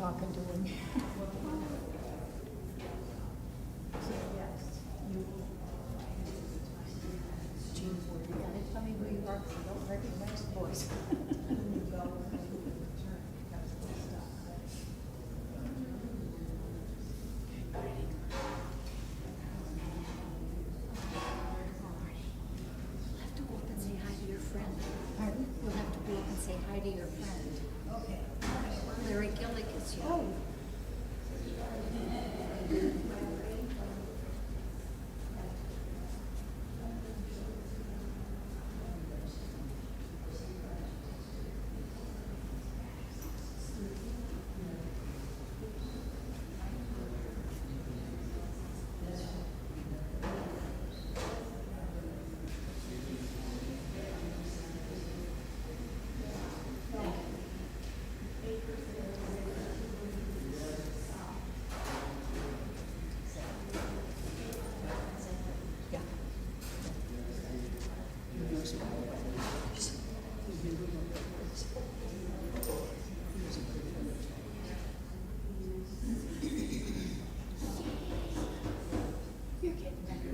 talking to him. Gene Ford, yeah, they tell me who you are, 'cause I don't recognize the voice. You'll have to go up and say hi to your friend. Pardon? You'll have to go up and say hi to your friend. Okay. Larry Gillick is here. Oh. Yeah. He knows my ways. He's been doing my ways. You're getting better.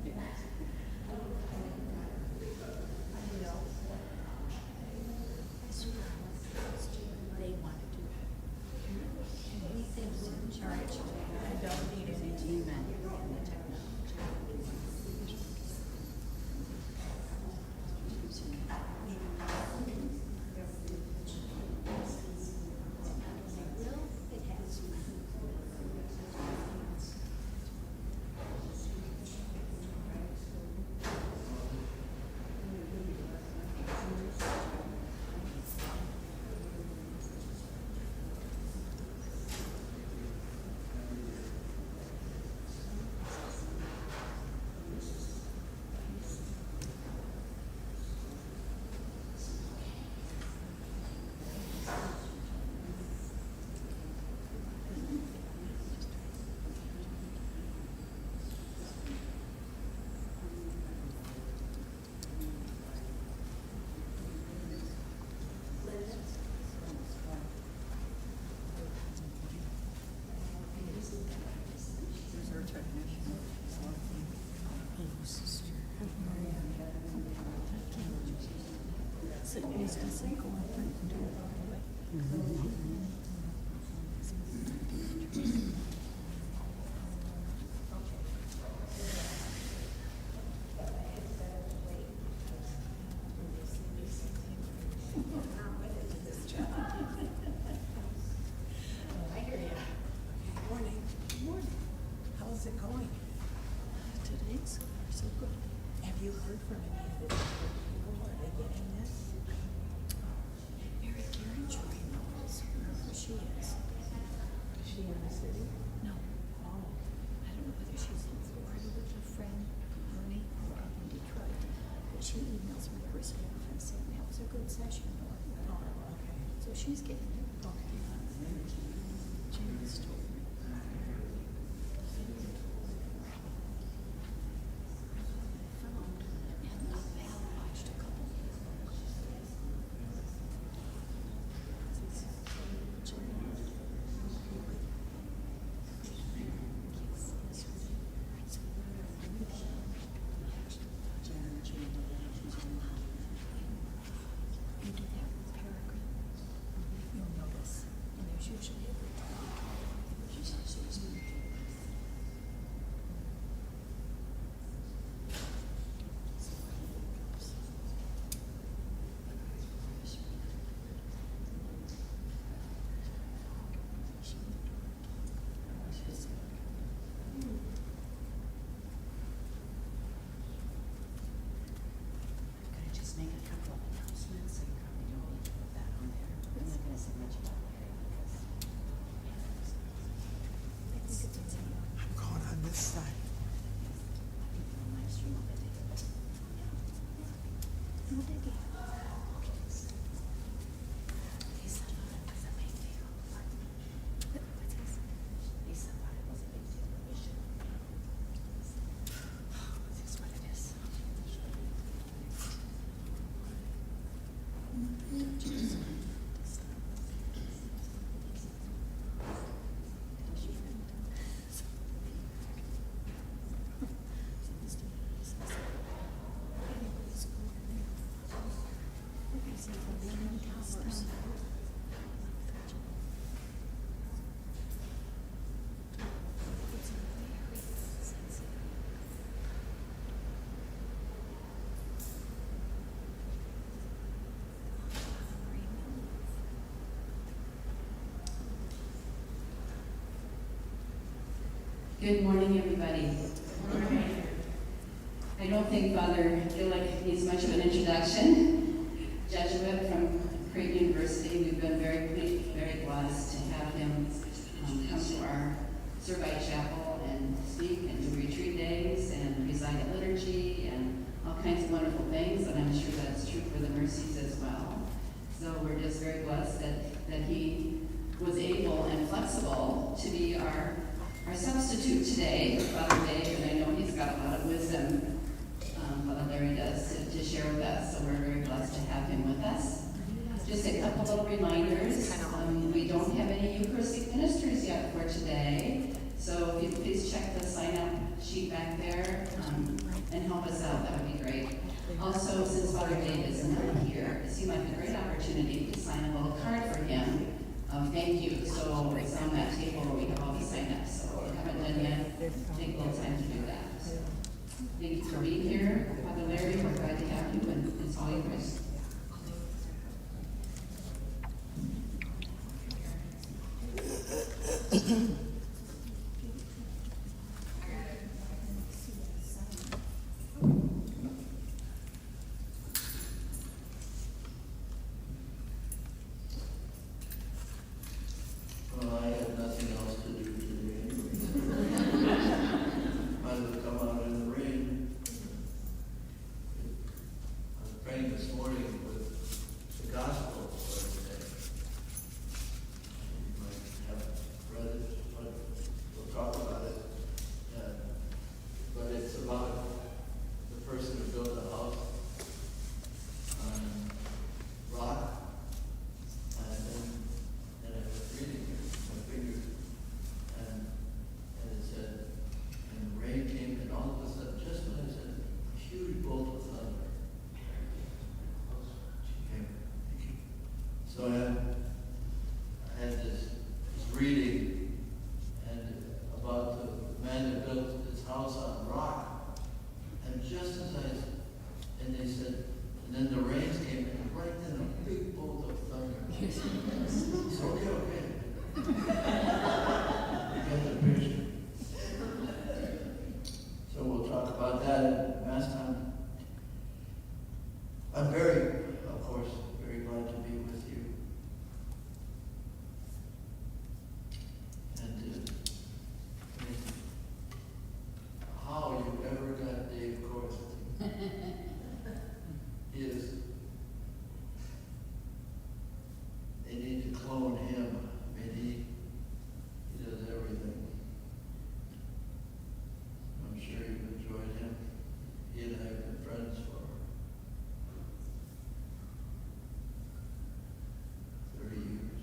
Yeah. I swear, they want to do it. Anything's in charge. I don't need any. Amen. And the technology. Well, it has. Who's our technician? So he's just like going up and do it all the way. I hear you. Morning. Morning. How's it going? Today's so good. Have you heard from any of the people? Are they getting this? Mary Karen Joy knows where she is. Is she in the city? No, Oh. I don't know whether she's in Florida with her friend, Bernie, or up in Detroit. But she emails me every so often saying that was a good session or whatever. Oh, okay. So she's getting it. Okay. James told me. Found, and Val watched a couple. You do that with Peregrine, you'll notice, and there's usually a good talk. She says she was going to do it. I'm gonna just make a couple of announcements, so you probably don't need to put that on there. I'm not gonna say much about Mary because. I think it's insane. I'm going on this side. People on my stream will be there. No biggie. Lisa thought it was a big deal. What's this? Lisa thought it was a big deal, but we should. This is what it is. Good morning, everybody. I don't think Father Gillick needs much of an introduction. Jesuit from Creighton University. We've been very blessed to have him come to our Servite Chapel and speak and do retreat days and preside at liturgy and all kinds of wonderful things, and I'm sure that's true for the Mercies as well. So we're just very blessed that he was able and flexible to be our substitute today for Father Dave, and I know he's got a lot of wisdom, Father Larry does, to share with us, so we're very blessed to have him with us. Just a couple little reminders. We don't have any Eucharistic ministers yet for today, so if you please check the sign-up sheet back there and help us out, that would be great. Also, since Father Dave is not here, it seemed like a great opportunity to sign a little card for him. Thank you. So it's on that table where we have all the sign-ups. So if you haven't done yet, take a little time to do that. Thank you for being here. Father Larry, we're glad to have you, and it's all yours. Well, I have nothing else to do today. Might as well come out in the rain. I was praying this morning with the gospel for today. You might have read it, but we'll talk about it. But it's about the person who built a house on rock. And I was reading my fingers, and it said, and the rain came, and all of a sudden, just when I said, a huge bolt of thunder. She came. So I had this reading and about the man that built his house on rock, and just as and they said, and then the rains came, and right then a big bolt of thunder. Okay. You got the picture. So we'll talk about that at Mass time. I'm of course, very glad to be with you. And how you ever got Dave Corth is they need to clone him. I mean, he does everything. I'm sure you've enjoyed him. He and I have been friends for 30 years.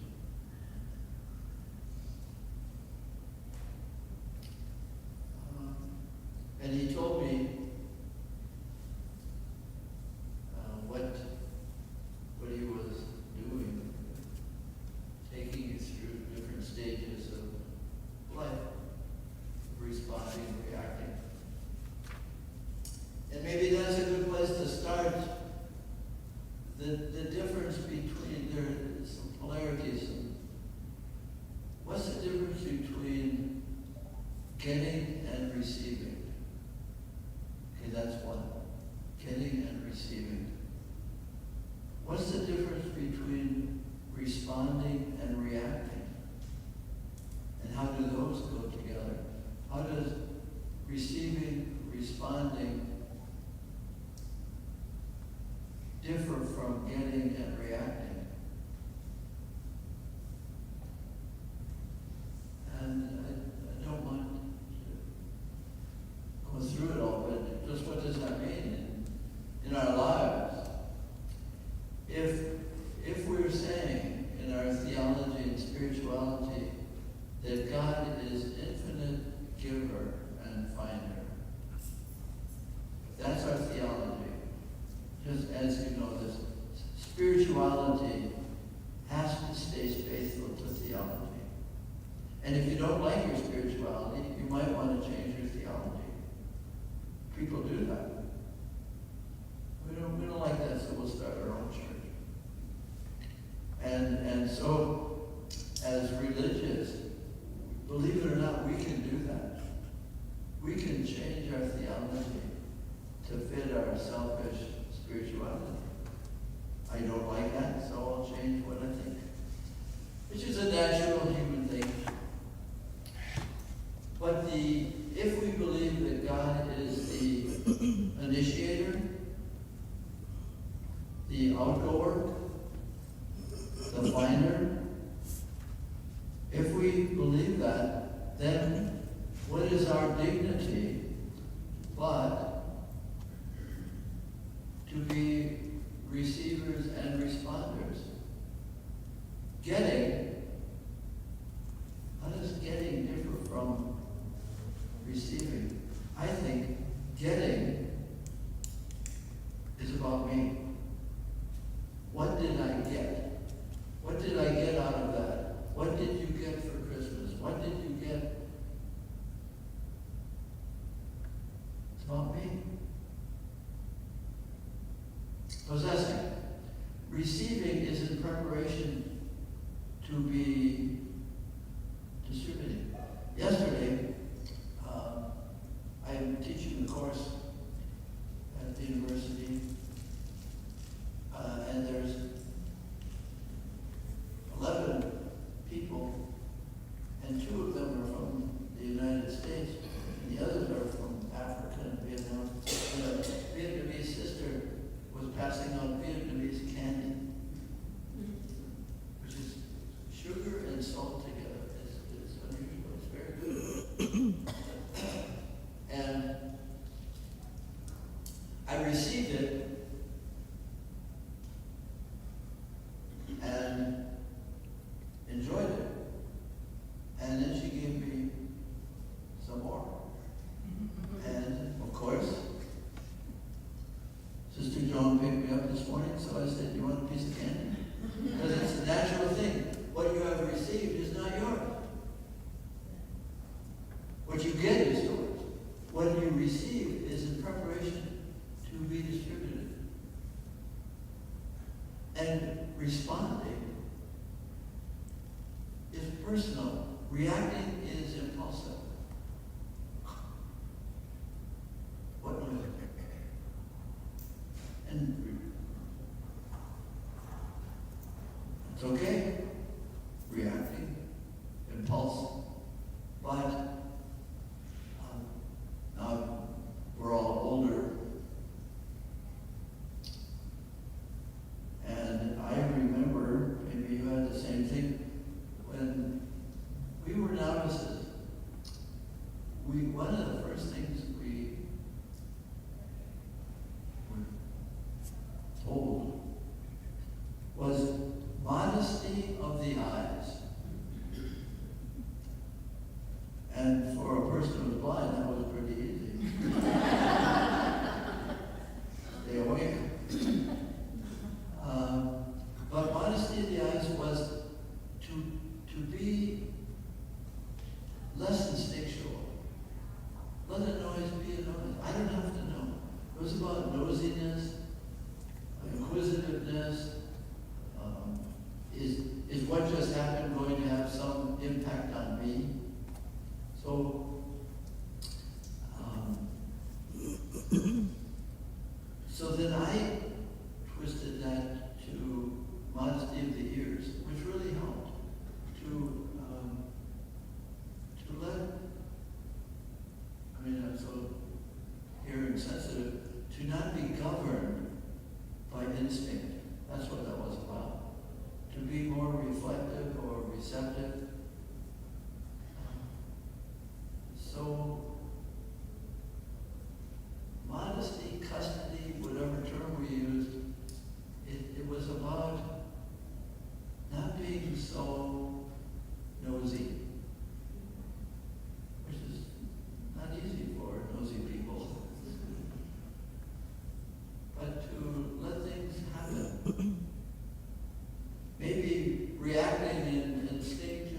And he told me what he was doing, taking you through different stages of life, responding, reacting. And maybe that's a good place to start. The difference between, there are some polarities. What's the difference between getting and receiving? Okay, that's one. Getting and receiving. What's the difference between responding and reacting? And how do those go together? How does receiving, responding differ from getting and reacting? And I don't want to go through it all, but just what does that mean in our lives? If we're saying in our theology and spirituality that God is infinite giver and finder, if that's our theology, just as you know, this spirituality has to stay faithful to theology. And if you don't like your spirituality, you might want to change your theology. People do that. We don't like that, so we'll start our own church. And so, as religious, believe it or not, we can do that. theology to fit our selfish spirituality. I don't like that, so I'll change what I think. Which is a natural human thing. But if we believe that God is the initiator, the outgoer, the finder, if we believe that, then what is our dignity but to be receivers and responders? Getting, how does getting differ from receiving? I think getting is about me. What did I get? What did I get out of that? What did you get for Christmas? What did you get? It's about me. Possessing. Receiving is in preparation to be distributing. Yesterday, I'm teaching a course at the university, and there's 11 people, and 2 of them are from the United States, and the others are from Africa and Vietnam. And a Vietnamese sister was passing out Vietnamese candy, which is sugar and salt together. It's unusual. It's very good. And I received it, and enjoyed it. And then she gave me some more. And of course, Sister Joan picked me up this morning, so I said, "You want a piece of candy?" Because it's a natural thing. What you have received is not yours. What you get is yours. What you receive is in preparation to be distributed. And responding is personal. Reacting is impulsive. What was it? And it's okay, reacting, impulse, but now we're all older, and I remember, maybe you had the same thing, when we were novices, one of the first things we were told was modesty of the eyes. And for a person who was blind, that was pretty easy. Stay awake. But modesty of the eyes was to be less instinctual. Let a noise be a noise. I don't have to know. It was about nosiness, inquisitiveness. Is what just happened going to have some impact on me? So, so then I twisted that to modesty of the ears, which really helped to let, I mean, I'm so hearing sensitive, to not be governed by instinct. That's what that was about. To be more reflective or receptive. So, modesty, custody, whatever term we used, it was about not being so nosy, which is not easy for nosy people, but to let things happen. Maybe reacting instinctively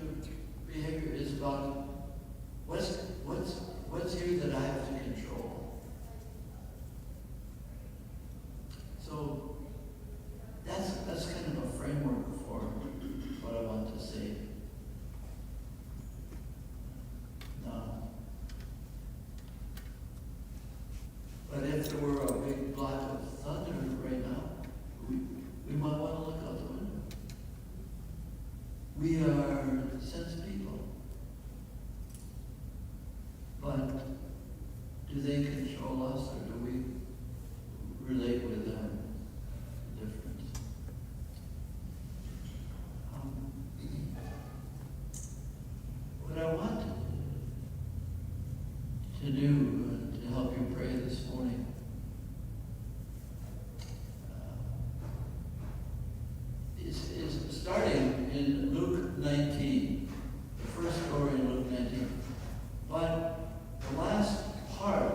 do they control us, or do we relate with them different? What I want to do to help you pray this morning is starting in Luke 19, the first story in Luke 19. But the last part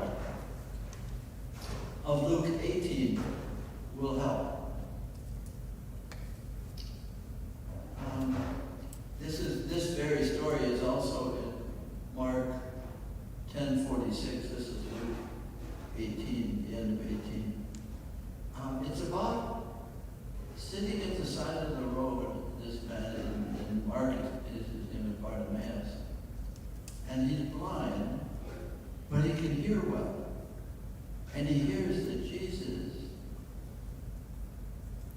of Luke 18 will help. This very story is also in Mark 10:46. This is Luke 18, the end of 18. It's about sitting at the side of the road, this man, and Mark is his name is Bartimaeus. And he's blind, but he can hear well. And he hears that Jesus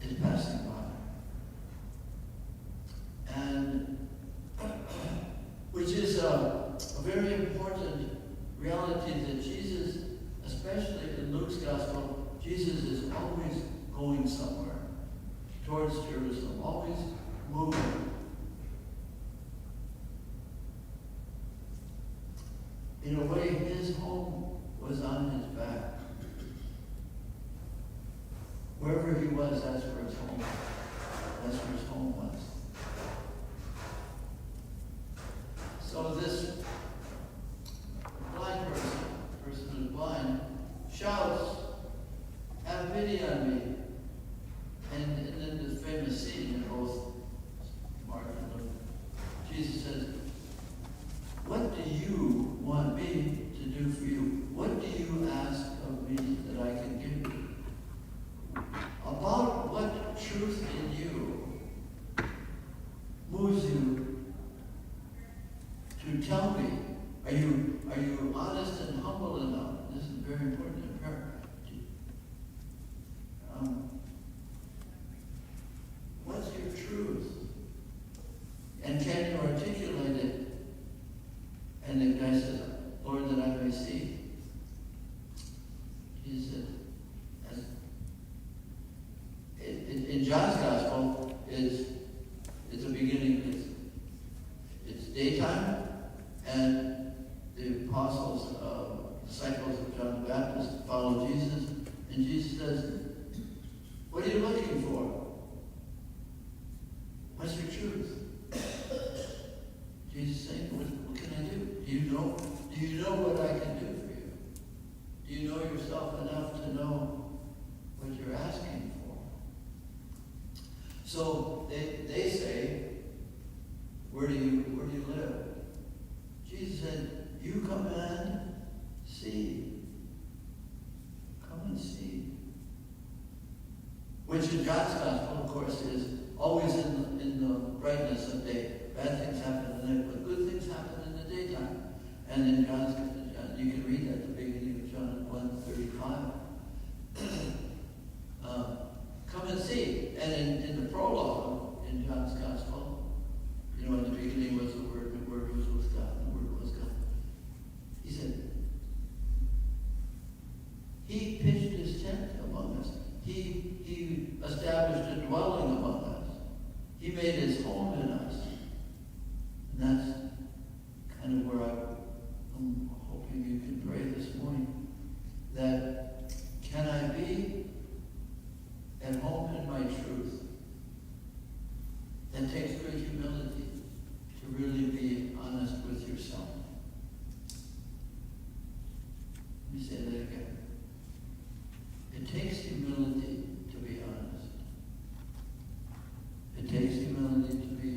is passing by. And which is a very important reality that Jesus, especially in Luke's gospel, Jesus is always going somewhere towards Jerusalem, always moving. In a way, his home was on his back. Wherever he was, that's where his home was. That's where his home was. So this blind person who's blind, shouts, "Have pity on me." And then the famous scene in both Mark and Luke, Jesus says, "What do you want me to do for you? What do you ask of me that I can give you? About what truth in you moves you to tell me? Are you honest and humble enough?" This is very important in prayer. What's your truth? And can you articulate it? And the guy says, "Lord, that I may see." He said, in John's gospel, it's a beginning, it's daytime, and the apostles, disciples of John the Baptist follow Jesus, and Jesus says, "What are you looking for? What's your truth?" Jesus is saying, what can I do? Do you know what I can do for you? Do you know yourself enough to know what you're asking for? So they say, where do you live? Jesus said, "You come and see." Come and see. Which in God's gospel, of course, is always in the brightness of day. Bad things happen in the night, but good things happen in the daytime. And in John's, you can read at the beginning of John 1:35. Come and see. And in the prologue in John's gospel, in the beginning was the Word, and the Word was with God, and the Word was God. He said, He pitched His tent among us. He established a dwelling among us. He made His home in us. And that's kind of where I'm hoping you can pray this morning. That can I be at home in my truth? That takes great humility to really be honest with yourself. Let me say that again. It takes humility to be honest. It takes humility to be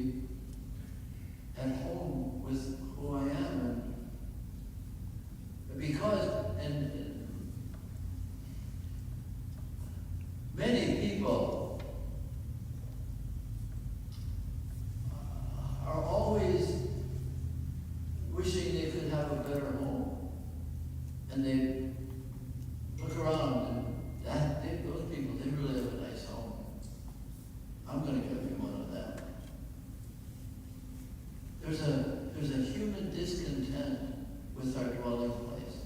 at home with who I am. And many people are always wishing they could have a better home. And they look around and those people, they really have a nice home. I'm going to give you one of them. There's a human discontent with our dwelling place.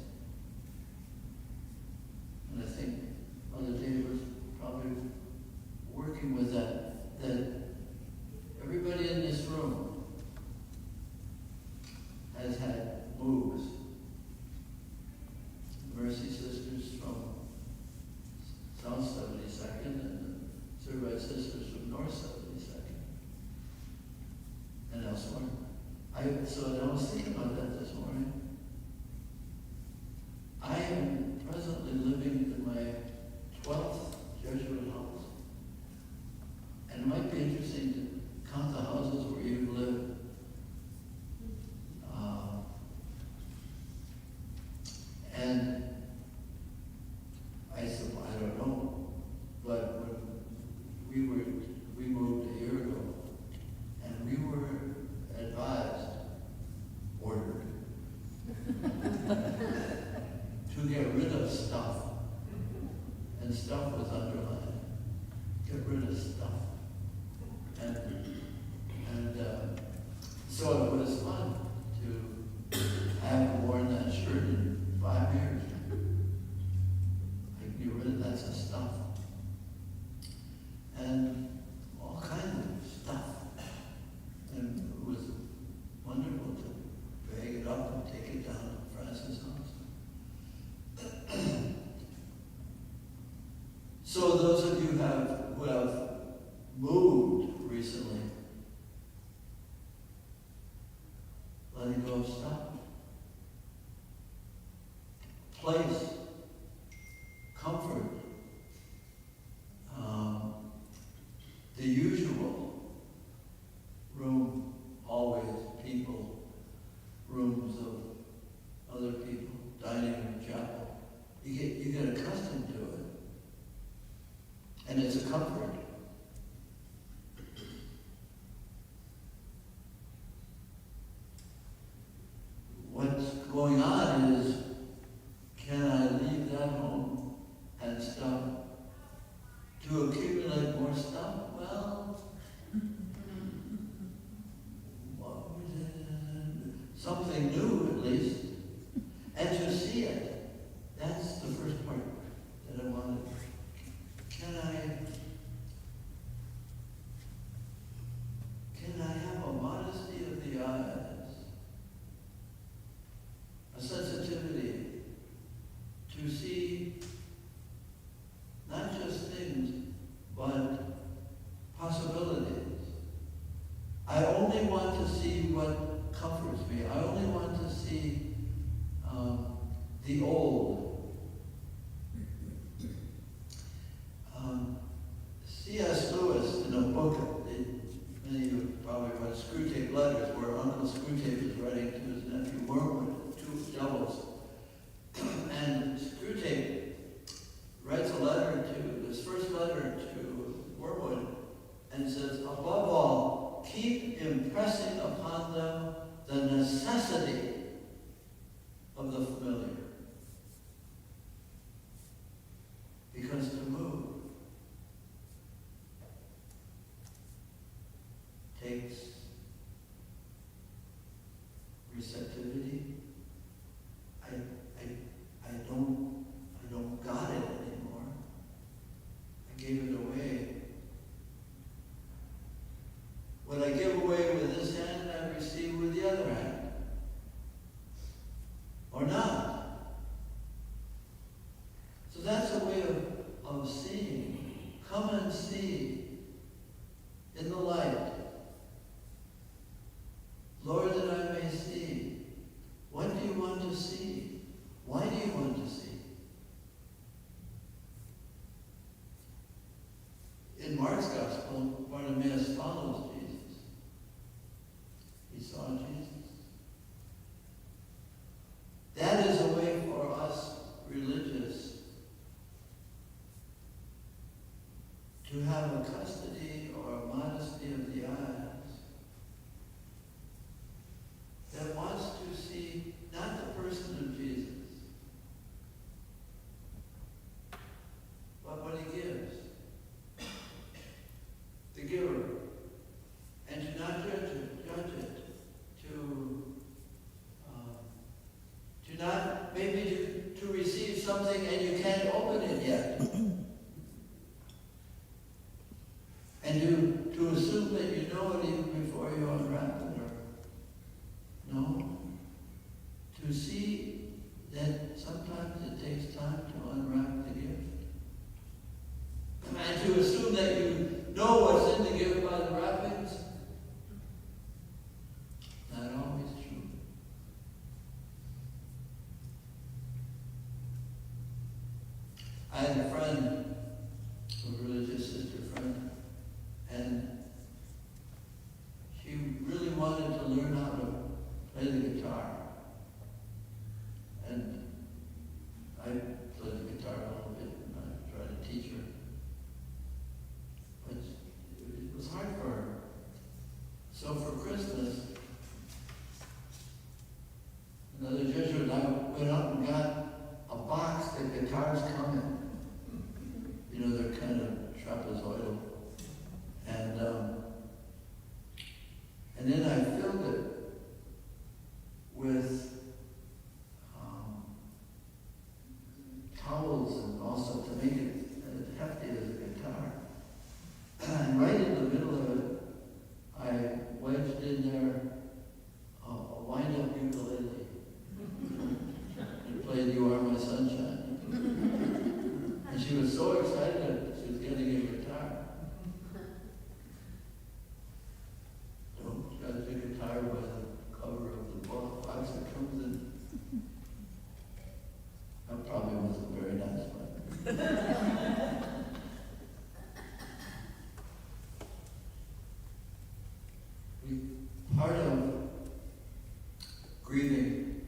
and stuff was underlined. Get rid of stuff. And so it was fun to I haven't worn that shirt in 5 years. I can get rid of that stuff. And all kinds of stuff. And it was wonderful to bag it up and take it down to Francis' house. So those of you who have moved recently, letting go of stuff. Place, comfort, the usual, room, always, people, rooms of other people, dining room, chapel. You get accustomed to it. And it's a comfort. What's going on is, can I leave that home and stuff to accumulate more stuff? Well, something new at least, and to see it. That's the first part that I wanted. Can I have a modesty of the eyes, a sensitivity to see not just things, but possibilities. I only want to see what comforts me. I only want to see the old. C.S. Lewis, in a book, many of you probably read Screwtape Letters, where Uncle Screwtape is writing to his nephew Wormwood, 2 devils. And Screwtape writes a letter his first letter to Wormwood, and says, above all, keep impressing upon them the necessity of the familiar. Because to move takes receptivity. I don't got it anymore. I gave it away. What I give away with this hand, I receive with the other hand. Or not. So that's a way of seeing. Come and see in the light. Lord, that I may see. What do you want to see? Why do you want to see? In Mark's Gospel, Bartimaeus follows Jesus. He saw Jesus. That is a way for us religious to have a custody or a modesty of the eyes that wants to see not the person of Jesus, but what he gives. The giver. And to not judge it, to not, maybe to receive something and you can't open it yet. And to assume that you know it even before you unwrap it, or no. To see that sometimes it takes time to unwrap the gift. And to assume that you know what's in the gift by the wrappings, not always true. I had a friend, a religious sister friend, and she really wanted to learn how to play the guitar. And I played the guitar a little bit, and I tried to teach her. But it was hard for her. So for Christmas, another Jesuit and I went out and got a box that guitars come in. played You Are My Sunshine. And she was so excited that she was getting a guitar. Don't judge the guitar by the cover of the box that comes in. That probably wasn't very nice, but part of grieving,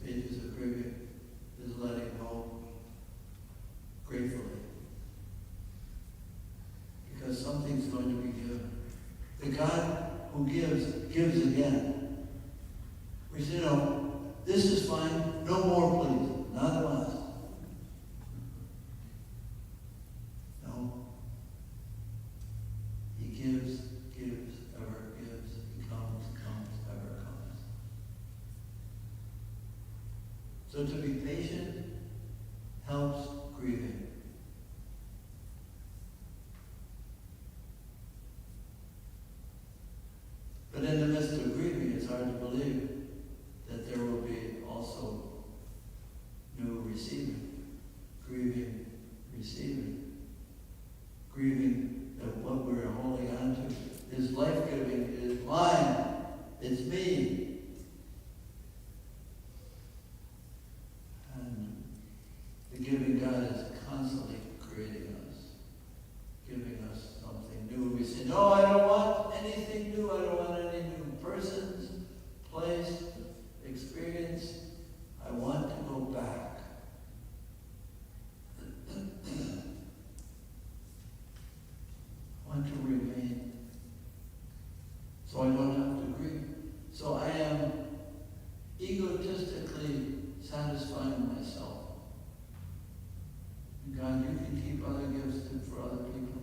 stages of grieving, is letting go gratefully. Because something's going to be given. The God who gives, gives again. We say, no, this is fine, no more please, not less. No. He gives, ever gives. He comes, ever comes. So to be patient helps grieving. But in the midst of grieving, it's hard to believe that there will be also new receiving. Grieving, receiving. Grieving that what we're holding on to is life-giving, is mine, it's me. And the giving God is constantly creating us, giving us something new. We say, no, I don't want anything new. I don't want any new persons, place, experience. I want to go back. I want to remain. So I don't have to grieve. So I am egotistically satisfying myself. God, you can keep other gifts for other people.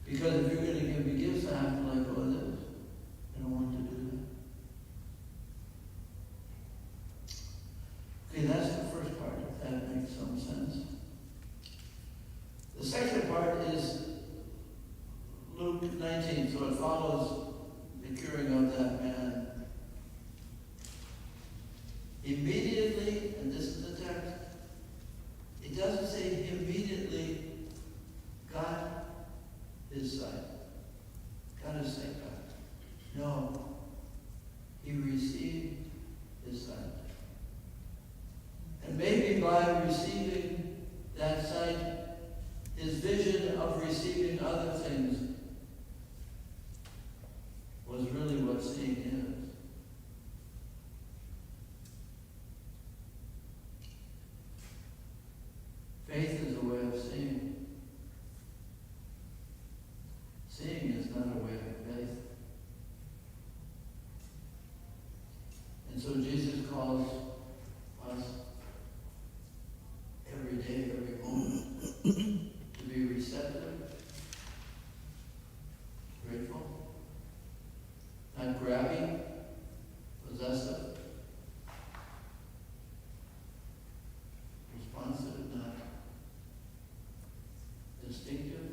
Because if you're going to give me gifts, I have to let go of this. I don't want to do that. Okay, that's the first part, if that makes some sense. The second part is Luke 19, so it follows the curing of that man. Immediately, and this is the text, it doesn't say he immediately got his sight. Got his sight back. No. He received his sight. And maybe by receiving that sight, his vision of receiving other things was really what seeing is. Faith is a way of seeing. Seeing is not a way of faith. And so Jesus calls us every day, every moment, to be receptive, grateful, not grabby, possessive, responsive, not distinctive.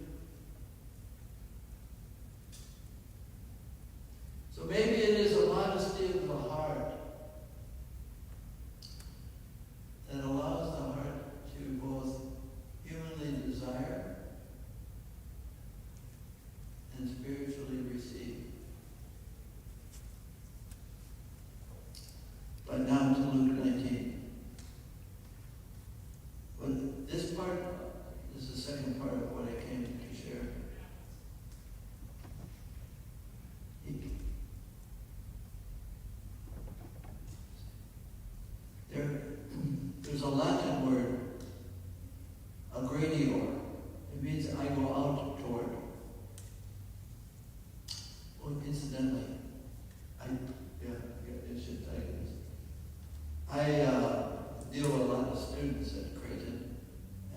So maybe it is a modesty of the heart that allows the heart to both humanly desire and spiritually receive. But now to Luke 19. But this part is the second part of what I came to share. There's a Latin word, agredior. It means I go out toward. Well, incidentally, it should tell you this. I deal with a lot of students at Creighton,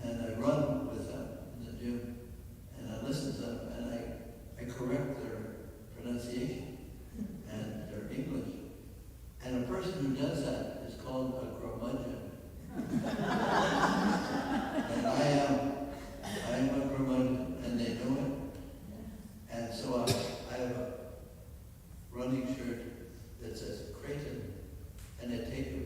and I run with them in the gym, and I listen to them, and I correct their pronunciation and their English. And a person who does that is called a curmudgeon. And I am a curmudgeon, and they know it. And so I have a running shirt that says Creighton, and I take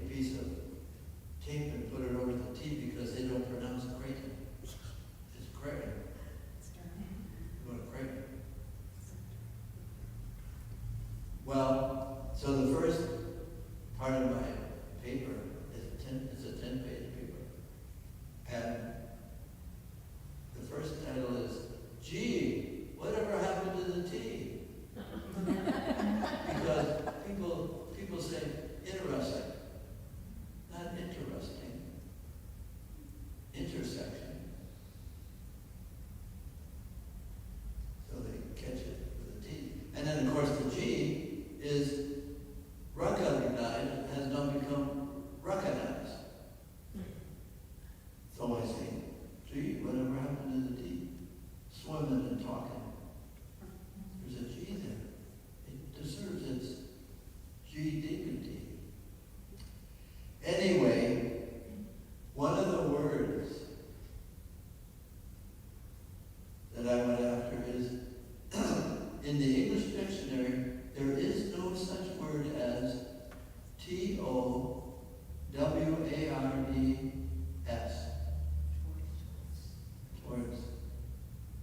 Towards.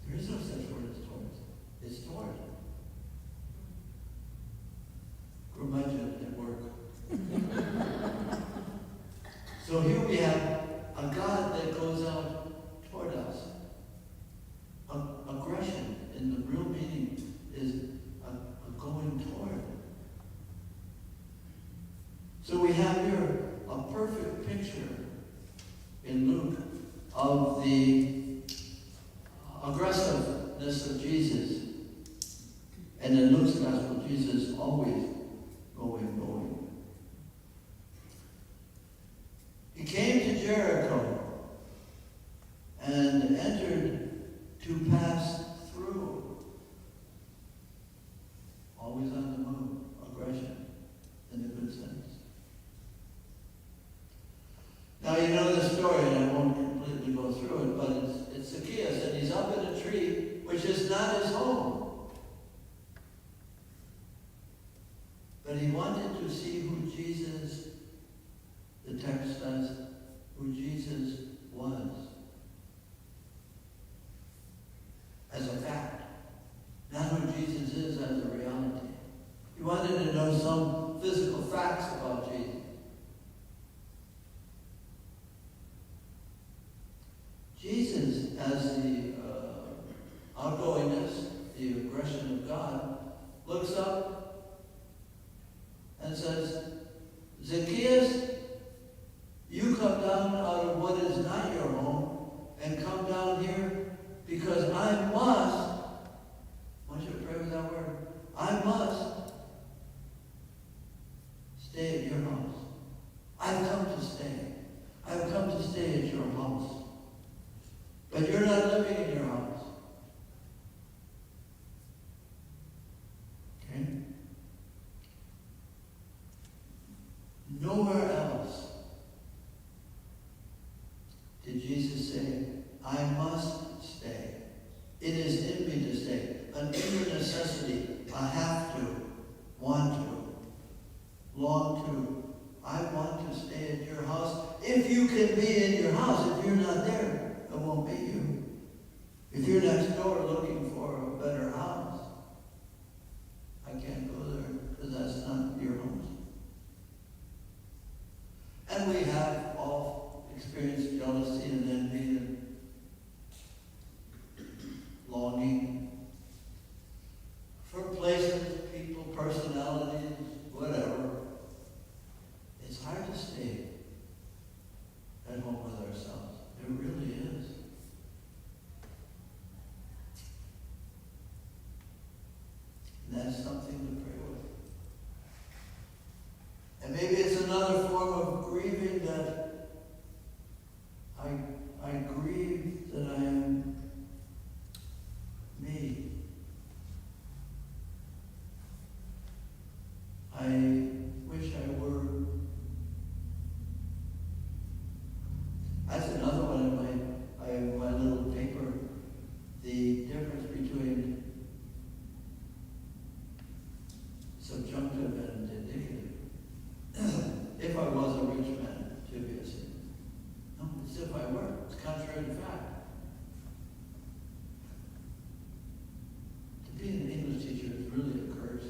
There is no such word as towards. It's toward. Curmudgeon at work. So here we have a God that goes out toward us. Aggression, in the real meaning, is a going toward. So we have here a perfect picture in Luke of the aggressiveness of Jesus. And in Luke's gospel, Jesus always going. He came to Jericho and entered to pass through. Always on the move, aggression, in the good sense. Now you know the story, and I won't completely go through it, but it's Zacchaeus, and he's up in a tree, which is not his home. But he wanted to see who Jesus, the text says, who Jesus was. As a fact. Not who Jesus is as a reality. He wanted to know some physical facts about Jesus. Jesus, as the outgoingness, the aggression of God, looks up and says, Zacchaeus, you come down out of what is not your home and come down here because I must, I want you to pray with that word, I must stay at your house. I've come to stay. I've come to stay at your house. But you're not living in your house. Okay? Nowhere else did Jesus say, I must stay. It is in me to stay. An inner necessity. I have to, want to, long to. I want to stay at your house. If you can be in your house, if you're not there, it won't be you. If you're next door looking for a better house, I can't go there because that's not your home. And we have all experienced jealousy and envy and longing for places, people, personalities, whatever. It's hard to stay at home with ourselves. It really is. And that's something to pray with. And maybe it's another form of grieving that I grieve that I am me. I wish I were. That's another one in my little paper. The difference between subjunctive and indicative. If I was a rich man, to be a sin. No, it's if I were. It's contrary to fact. To be an English teacher is really a curse.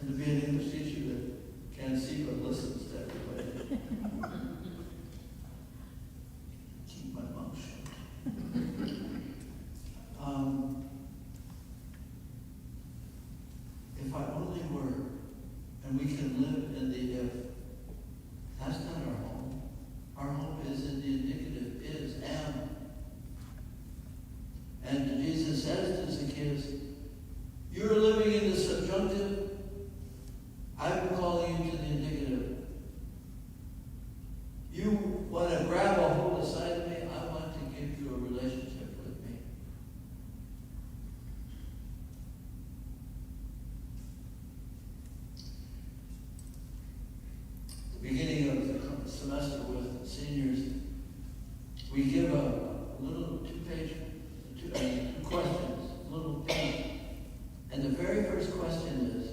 And to be an English teacher that can't see but listens to everybody. Keep my mouth shut. If I only were, and we can live in the if, that's not our home. Our home is in the indicative, is, am. And Jesus says to Zacchaeus, you're living in the subjunctive, I'm calling you to the indicative. You want to grab a hold aside of me, I want to give you a relationship with me. The beginning of the semester with seniors, we give a little two-page, two questions, a little thing. And the very first question is,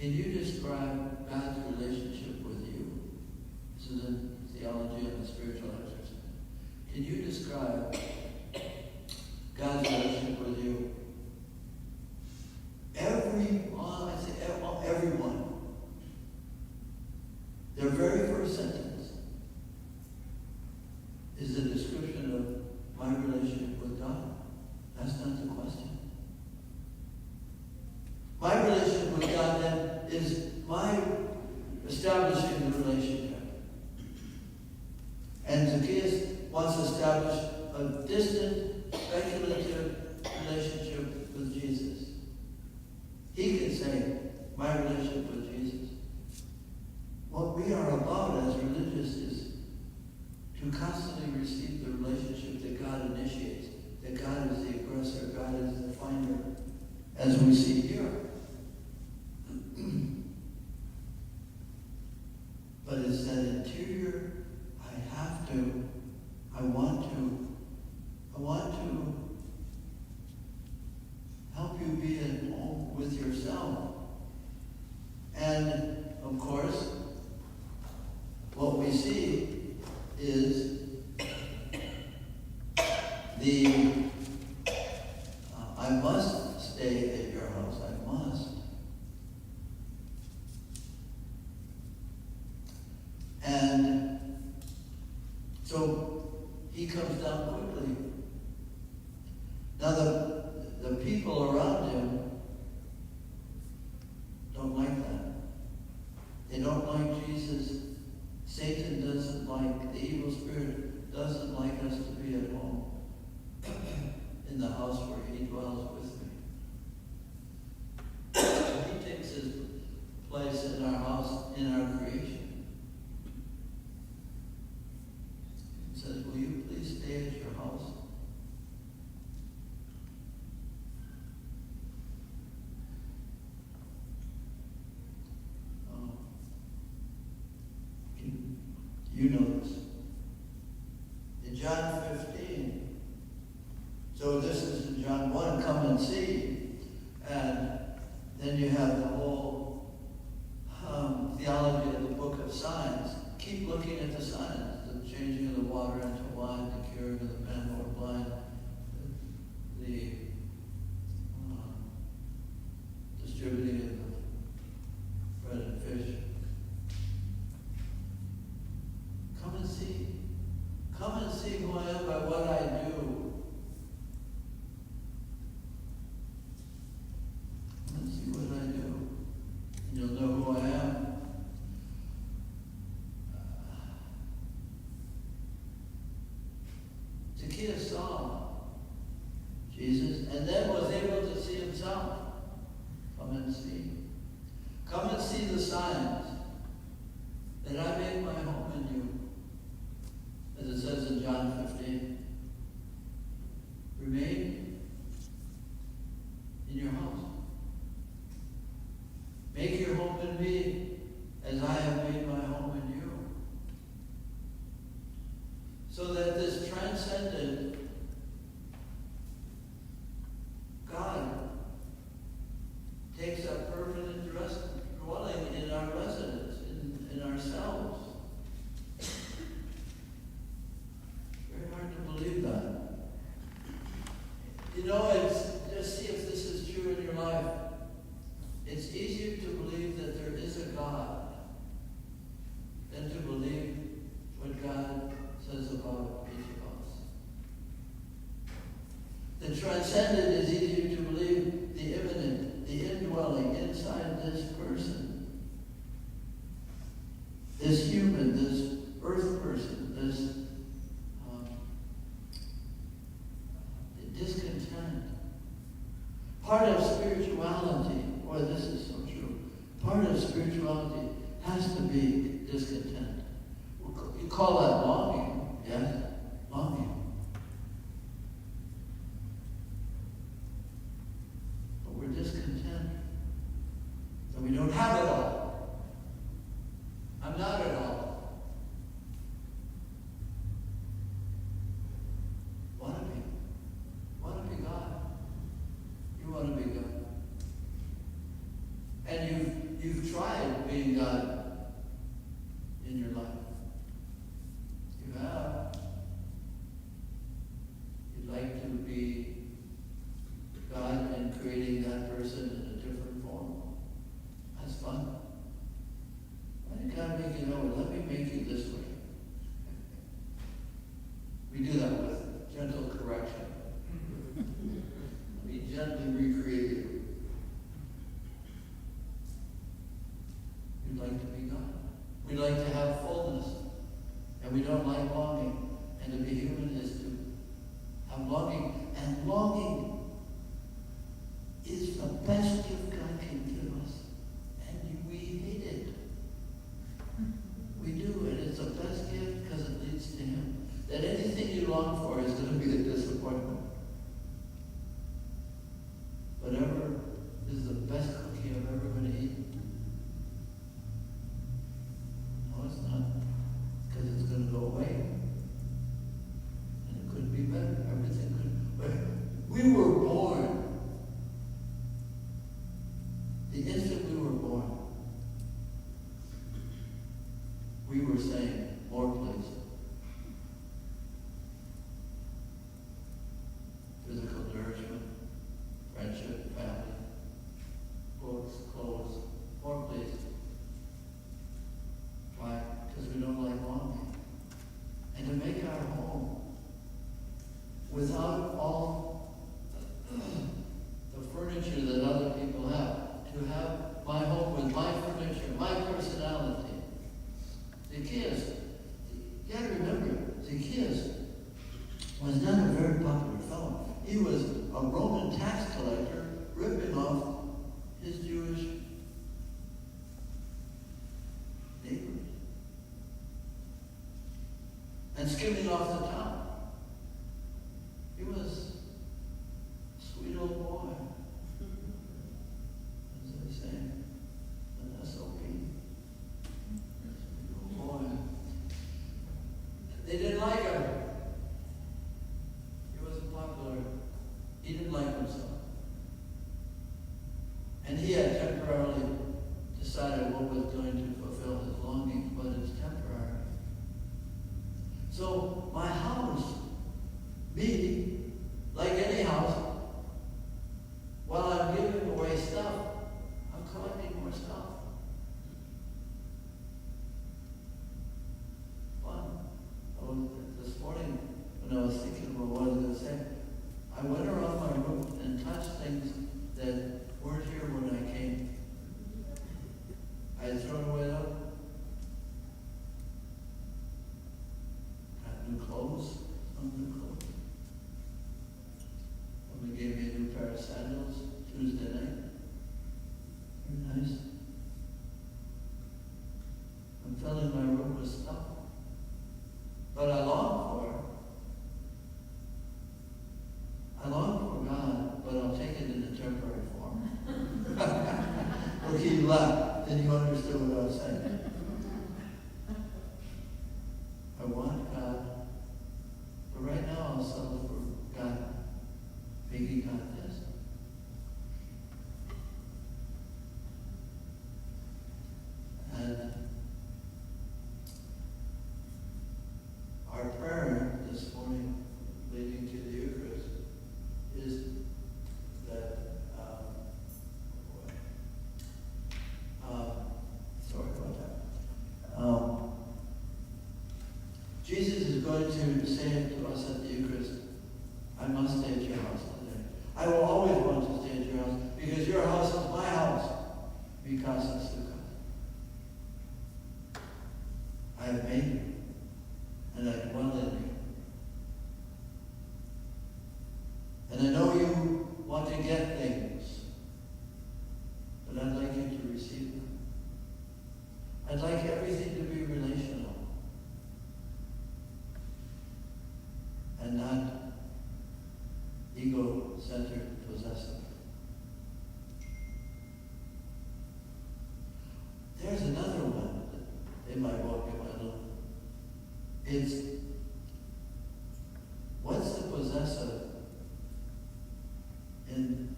can you describe God's relationship with you? This is in theology of the spiritual exercise. Can you describe God's relationship with you? Everyone. Their very first sentence is a description of my relationship with God. That's not the question. My relationship with God then is my establishing the relationship. And Zacchaeus wants to establish a distant, speculative relationship with Jesus. He can say, my relationship with Jesus. What we are about as religious is to constantly receive the relationship that God initiates, that God is the aggressor, God is the finder, as we see here. But it's that interior, I want to help you be at home with yourself. And, of course, what we see is I must stay at your house. I must. And so he comes down quickly. Now the people around him don't like that. They don't like Jesus. Satan doesn't like, the evil spirit doesn't like us to be at home in the house where he dwells with me. He takes his place in our house, in our creation. He says, will you please stay at your house? You know this. In John 15, so this is in John 1, come and see. And then you have the whole theology of the book of signs. Keep looking at the signs. The changing of the water into wine, the curing of the men who are blind, the distributing of the bread and fish. Come and see. Come and see who I am by what I do. Come and see what I do. And you'll know who I am. Zacchaeus saw Jesus and then was able to see himself. Come and see. Come and see the signs that I made my home in you. As it says in John 15, remain in your house. Make your home in me as I have made my home in you. So that this transcendent God takes up permanent dwelling in our residence, in ourselves. Very hard to believe that. You know, it's just see if this is true in your life. It's easier to believe that there is a God than to believe what God says about each of us. The transcendent is easier to believe, the immanent, the indwelling inside this person, this human, this earth person, this discontent. Part of spirituality, boy, this is so true. Part of spirituality has to be discontent. You call that longing, yes? Longing. But we're discontent. So we don't have it all. I'm not at all. Want to be. Want to be God. You want to be God. And you've tried being God in your life. We'd like to be God. We'd like to have fullness. And we don't like longing. And to be human is to have longing. And longing is the best gift God can give us. And we hate it. We do, and it's the best gift because it leads to Him. That anything you long for is going to be a disappointment. Whatever is the best cookie I'm ever going to eat. No, it's not. Because it's going to go away. And it could be better. Everything could. But we were born. The instant we were born, we were saying, more please. Physical nourishment, friendship, family, books, clothes, more please. Why? Because we don't like longing. And to make our home without all the furniture that other people have, to have my home with my furniture, my personality. Zacchaeus, you got to remember, Zacchaeus was not a very popular fellow. He was a Roman tax collector ripping off his Jewish neighbors and skimming off the top. He was a sweet old boy. As they say, an SOP. Sweet old boy. They didn't like him. He wasn't popular. He didn't like himself. And he had temporarily decided what was going to fulfill his longings, but it's temporary. So my house, me, like any house, while I'm giving away stuff, I'm collecting more stuff. Fun. This morning, when I was thinking about what I was going to say, I went around my room and touched things that weren't here when I came. I had thrown away them. Got new clothes, some new clothes. Somebody gave me a new pair of sandals Tuesday night. Very nice. I'm filling my room with stuff. But I long for God, but I'll take it in a temporary form. Well, he left, then you understood what I was saying. I want God, but right now I'll settle for God. Maybe God this. And our prayer this morning, leading to the Eucharist, is that, sorry about that. Jesus is going to say to us at the Eucharist, I must stay at your house today. I will always want to stay at your house, because your house is my house. Mikasa Sukha. I have made you, and I dwell in you. And I know you want to get things, but I'd like you to receive them. I'd like everything to be relational and not ego-centered, possessive. There's another one in my book, in my little. It's, what's the possessive in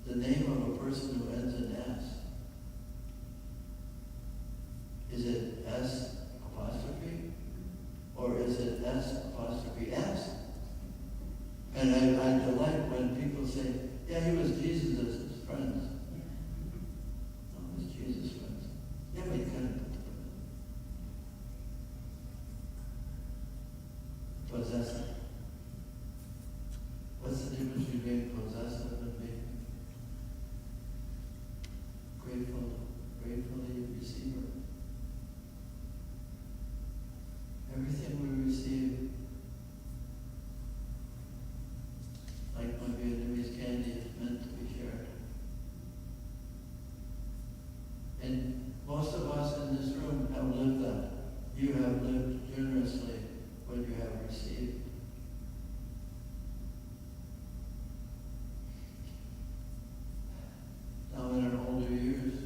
the name of a person who ends in S? Is it S apostrophe? Or is it S apostrophe S? And I delight when people say, yeah, he was Jesus' friends. No, it was Jesus' friends. Yeah, but you kind of put the possessive. What's the difference between possessive and being gratefully receiver? this room have lived that. You have lived generously what you have received. Now in our older years,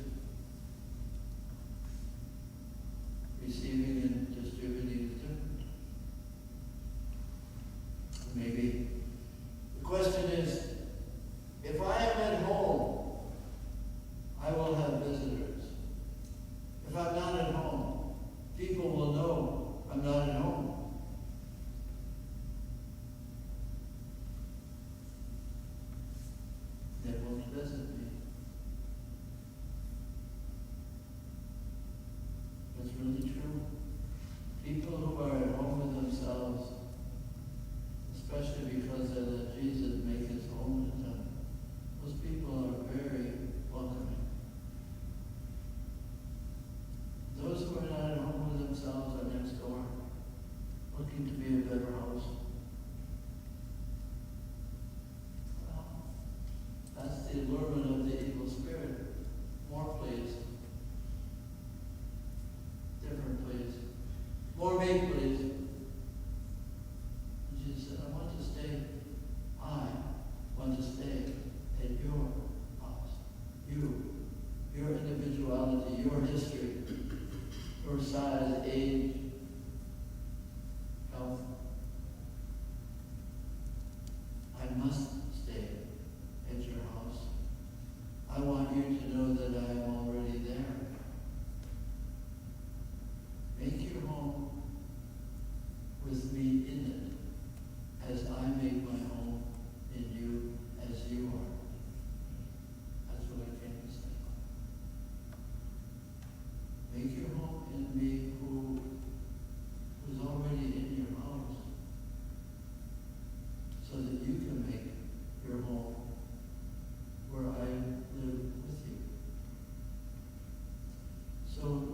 receiving and distributing is different. Maybe the question is, if I am at home, I will have visitors. If I'm not at home, people will know I'm not at home. They won't visit me. That's really true. People who are at home with themselves, especially because they let Jesus make his home with them, those people are very welcoming. Those who are not at home with themselves are next door, looking to be a better house. Well, that's the allurement of the evil spirit. More please. Different please. More make please. And Jesus said, I want to stay at your house. You, your individuality, your history, your size, age, health. I must stay at your house. I want you to know that I am already there. Make your home with me in it, as I make my home in you as you are. That's what I came to say. Make your home in me who is already in your house, so that you can make your home where I live with you. So